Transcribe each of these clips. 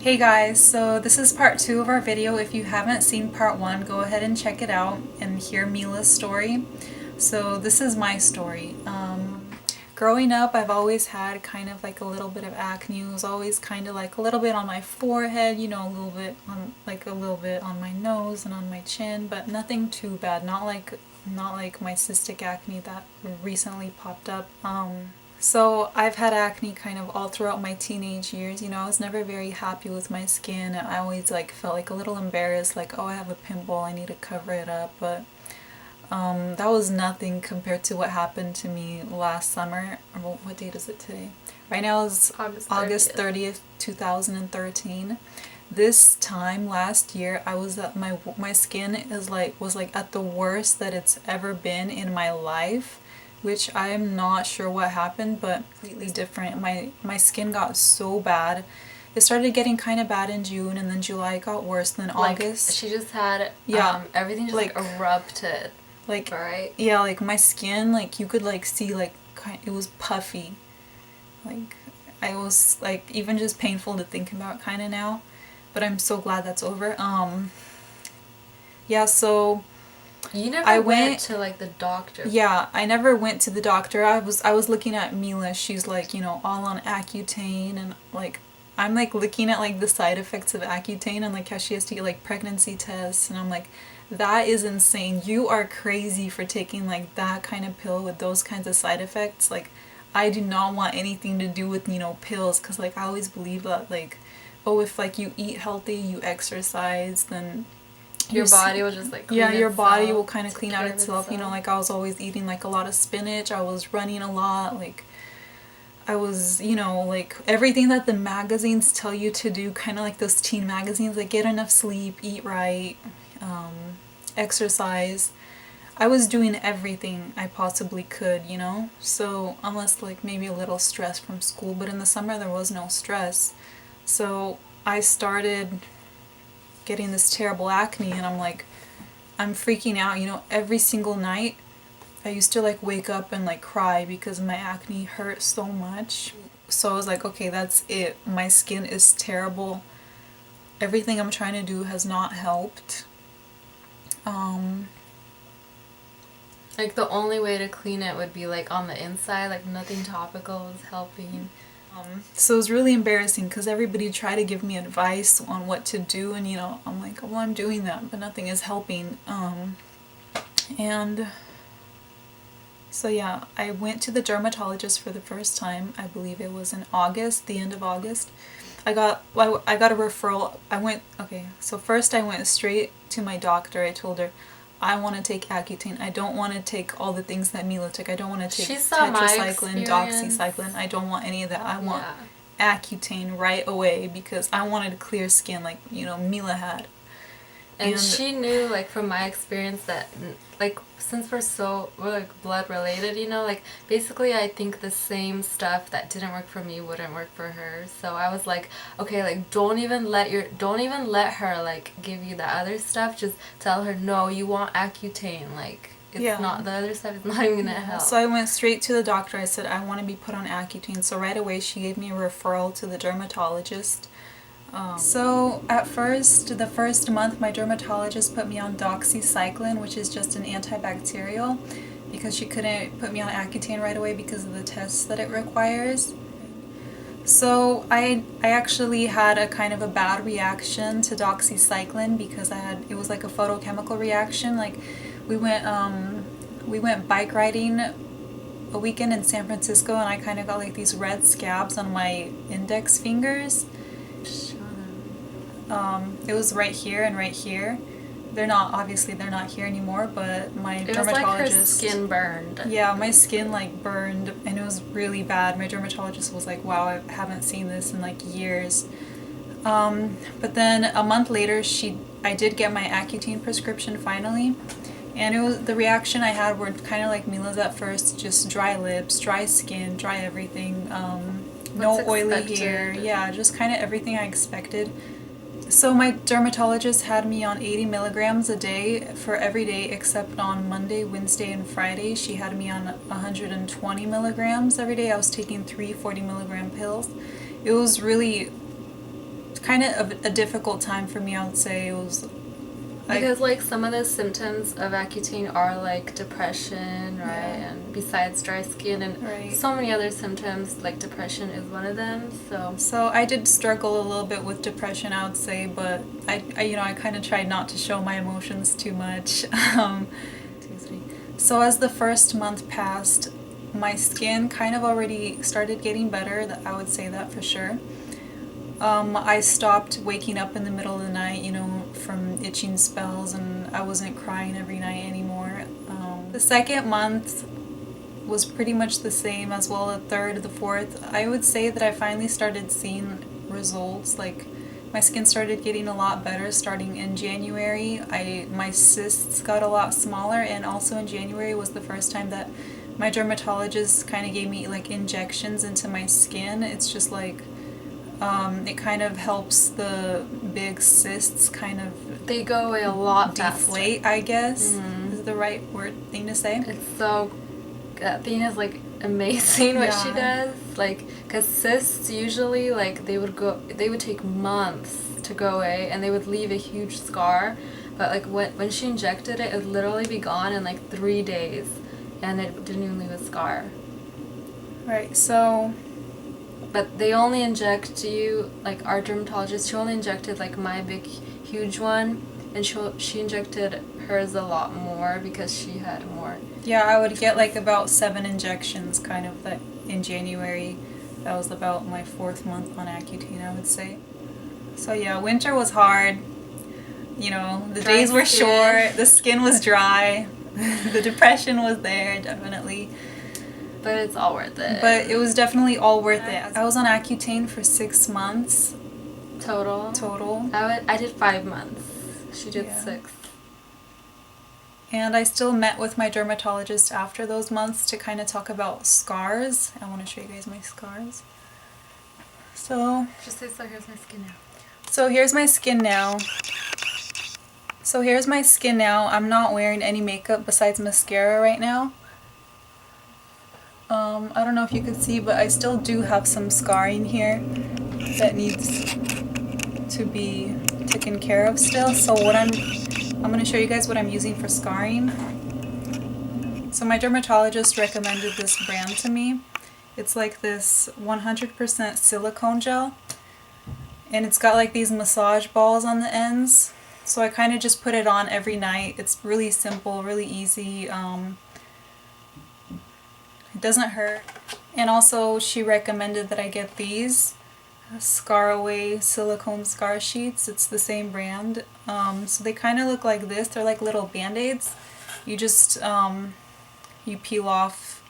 Hey guys, so this is part 2 of our video. If you haven't seen part 1, go ahead and check it out and hear Mila's story. So this is my story. Growing up, I've always had kind of like a little bit of acne. It was always kind of like a little bit on my forehead, you know, a little bit on my nose and on my chin, but nothing too bad. Not like my cystic acne that recently popped up. So I've had acne kind of all throughout my teenage years. You know, I was never very happy with my skin. I always like felt like a little embarrassed, like, oh, I have a pimple, I need to cover it up. But that was nothing compared to what happened to me last summer. Well, what date is it today? Right now is August 30th, 2013. This time last year, I was at my skin was like at the worst that it's ever been in my life, which I am not sure what happened, but completely different. My skin got so bad. It started getting kind of bad in June, and then July got worse. Then August, she just had everything just like erupted. Like, right? yeah, like my skin, like you could like see like it was puffy. Like I was like even just painful to think about kind of now, but I'm so glad that's over. Yeah, so you never went to like the doctor. Yeah, I never went to the doctor. I was looking at Mila. She's like, you know, all on Accutane, and like I'm like looking at like the side effects of Accutane and like how she has to get like pregnancy tests, and I'm like, that is insane. You are crazy for taking like that kind of pill with those kinds of side effects. Like I do not want anything to do with, you know, pills, cuz like I always believe that like, oh, if like you eat healthy, you exercise, then your body will just like yeah, your body will kind of clean out itself. You know, like I was always eating like a lot of spinach. I was running a lot. Like I was, you know, like everything that the magazines tell you to do, kind of like those teen magazines, like get enough sleep, eat right, exercise. I was doing everything I possibly could, you know? So, unless like maybe a little stress from school, but in the summer there was no stress. So, I started getting this terrible acne, and I'm freaking out, you know, every single night. I used to like wake up and like cry because my acne hurt so much. So I was like, okay, that's it. My skin is terrible. Everything I'm trying to do has not helped. Like the only way to clean it would be like on the inside, like nothing topical is helping. So it was really embarrassing because everybody tried to give me advice on what to do, and you know, I'm like, well, I'm doing that, but nothing is helping. And so yeah, I went to the dermatologist for the first time. I believe it was in August, the end of August. I got a referral. So first I went straight to my doctor. I told her, I want to take Accutane. I don't want to take all the things that Mila took. I don't want to take tetracycline, doxycycline. I don't want any of that. I want Accutane right away because I wanted clear skin like, you know, Mila had. And she knew, like, from my experience that, like, since we're like, blood related, you know, like, basically I think the same stuff that didn't work for me wouldn't work for her. So I was like, okay, like, don't even let her, like, give you the other stuff. Just tell her, no, you want Accutane, like, it's not, the other stuff is not even gonna help. So I went straight to the doctor. I said, I want to be put on Accutane. So right away she gave me a referral to the dermatologist. So at first, the first month, my dermatologist put me on doxycycline, which is just an antibacterial, because she couldn't put me on Accutane right away because of the tests that it requires. So I actually had a kind of a bad reaction to doxycycline because it was like a photochemical reaction. Like we went bike riding a weekend in San Francisco, and I kind of got like these red scabs on my index fingers. It was right here and right here. They're not here anymore, but my dermatologist... It was like her skin burned. Yeah, my skin like burned, and it was really bad. My dermatologist was like, wow, I haven't seen this in like years. But then a month later, I did get my Accutane prescription finally. And the reaction I had were kind of like Mila's at first, just dry lips, dry skin, dry everything, no oily hair. Yeah, just kind of everything I expected. So my dermatologist had me on 80 milligrams a day for every day except on Monday, Wednesday, and Friday. She had me on 120 milligrams every day. I was taking 3 40 milligram pills. It was really kind of a difficult time for me, I would say. It was because like some of the symptoms of Accutane are like depression, right? Yeah. And besides dry skin and Right. so many other symptoms, like depression is one of them. So I did struggle a little bit with depression, I would say, but I kind of tried not to show my emotions too much. Excuse me. So as the first month passed, my skin kind of already started getting better. I would say that for sure. I stopped waking up in the middle of the night, from itching spells, and I wasn't crying every night anymore. The second month was pretty much the same as well. The third, the fourth, I would say that I finally started seeing results. Like my skin started getting a lot better starting in January. My cysts got a lot smaller, and also in January was the first time that my dermatologist kind of gave me like injections into my skin. It's just like it kind of helps the big cysts kind of they go away a lot deflate, faster. I guess is the right thing to say. It's so, that thing is like amazing what she does. Like, because cysts usually, like, they would take months to go away, and they would leave a huge scar. But like when she injected it, it would literally be gone in like 3 days, and it didn't even leave a scar. Right. So. But they only inject you, like our dermatologist, she only injected like my big, huge one, and she injected hers a lot more because she had more. Yeah, I would get like about 7 injections kind of that in January. That was about my 4th month on Accutane, I would say. So yeah, winter was hard. The Dry days were skin. short, the skin was dry, the depression was there, definitely. But it's all worth it. But it was definitely all worth it. I was on Accutane for 6 months. Total. I did 5 months. She did 6. And I still met with my dermatologist after those months to kind of talk about scars. I want to show you guys my scars. So. Just say, so here's my skin now. So here's my skin now. I'm not wearing any makeup besides mascara right now. I don't know if you can see, but I still do have some scarring here that needs to be taken care of still. So I'm going to show you guys what I'm using for scarring. So my dermatologist recommended this brand to me. It's like this 100% silicone gel, and it's got like these massage balls on the ends. So I kind of just put it on every night. It's really simple, really easy. It doesn't hurt. And also she recommended that I get these Scar Away silicone scar sheets. It's the same brand. So they kind of look like this. They're like little band-aids. You just you peel off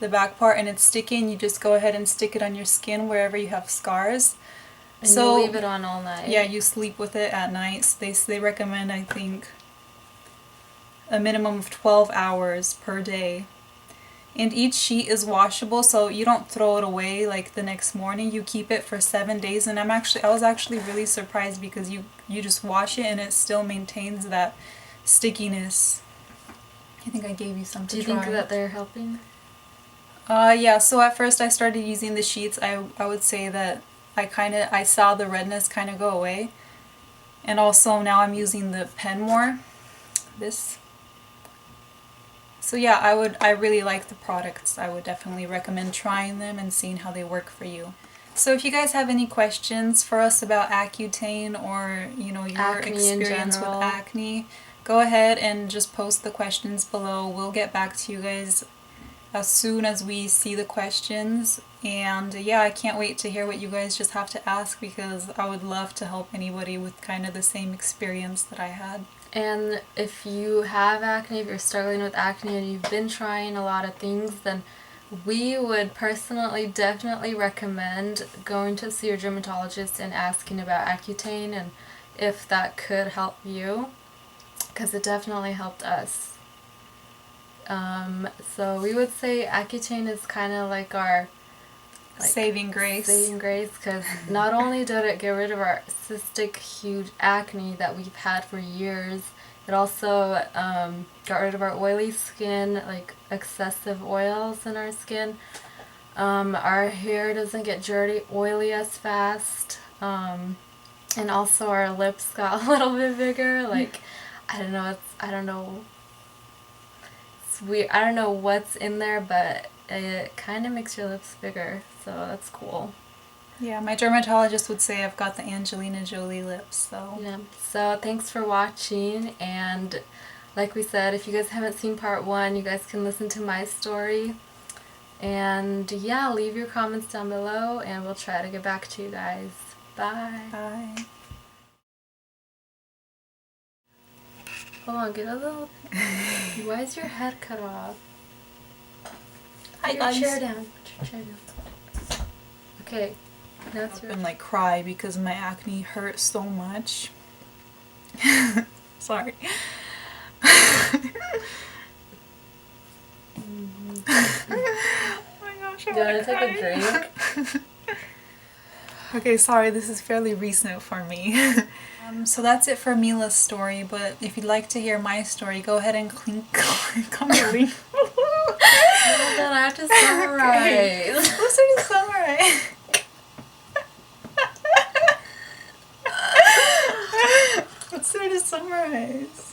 the back part and it's sticky, and you just go ahead and stick it on your skin wherever you have scars. And so you leave it on all night. Yeah, you sleep with it at night. So they recommend, I think, a minimum of 12 hours per day. And each sheet is washable, so you don't throw it away like the next morning. You keep it for 7 days, and I was actually really surprised because you just wash it and it still maintains that stickiness. I think I gave you some to try. Do you think that they're helping? Yeah, so at first I started using the sheets. I would say that I saw the redness kind of go away. And also now I'm using the pen more. This. So yeah, I really like the products. I would definitely recommend trying them and seeing how they work for you. So if you guys have any questions for us about Accutane or, your acne experience with acne, go ahead and just post the questions below. We'll get back to you guys as soon as we see the questions. And yeah, I can't wait to hear what you guys just have to ask, because I would love to help anybody with kind of the same experience that I had. And if you have acne, if you're struggling with acne and you've been trying a lot of things, then we would personally definitely recommend going to see your dermatologist and asking about Accutane and if that could help you, because it definitely helped us. So we would say Accutane is kind of like our saving grace. Saving grace, because not only did it get rid of our cystic, huge acne that we've had for years, it also got rid of our oily skin, like excessive oils in our skin. Our hair doesn't get dirty, oily as fast. And also our lips got a little bit bigger. Like, I don't know, it's weird. I don't know what's in there, but it kind of makes your lips bigger, so that's cool. Yeah, my dermatologist would say I've got the Angelina Jolie lips, so. Yeah, so thanks for watching, and like we said, if you guys haven't seen part 1, you guys can listen to my story. And yeah, leave your comments down below, and we'll try to get back to you guys. Bye. Bye. Hold on, get a little... Why is your head cut off? Hi, Put guys. your chair down. Put your chair down. Okay, now it's your... And like cry because my acne hurts so much. Sorry. Oh my gosh, I Do you want to take a drink? Okay, sorry, this is fairly recent for me. So that's it for Mila's story, but if you'd like to hear my story, go ahead and click on the link. Well, then I have to summarize. Let's start to summarize. Let's start to summarize.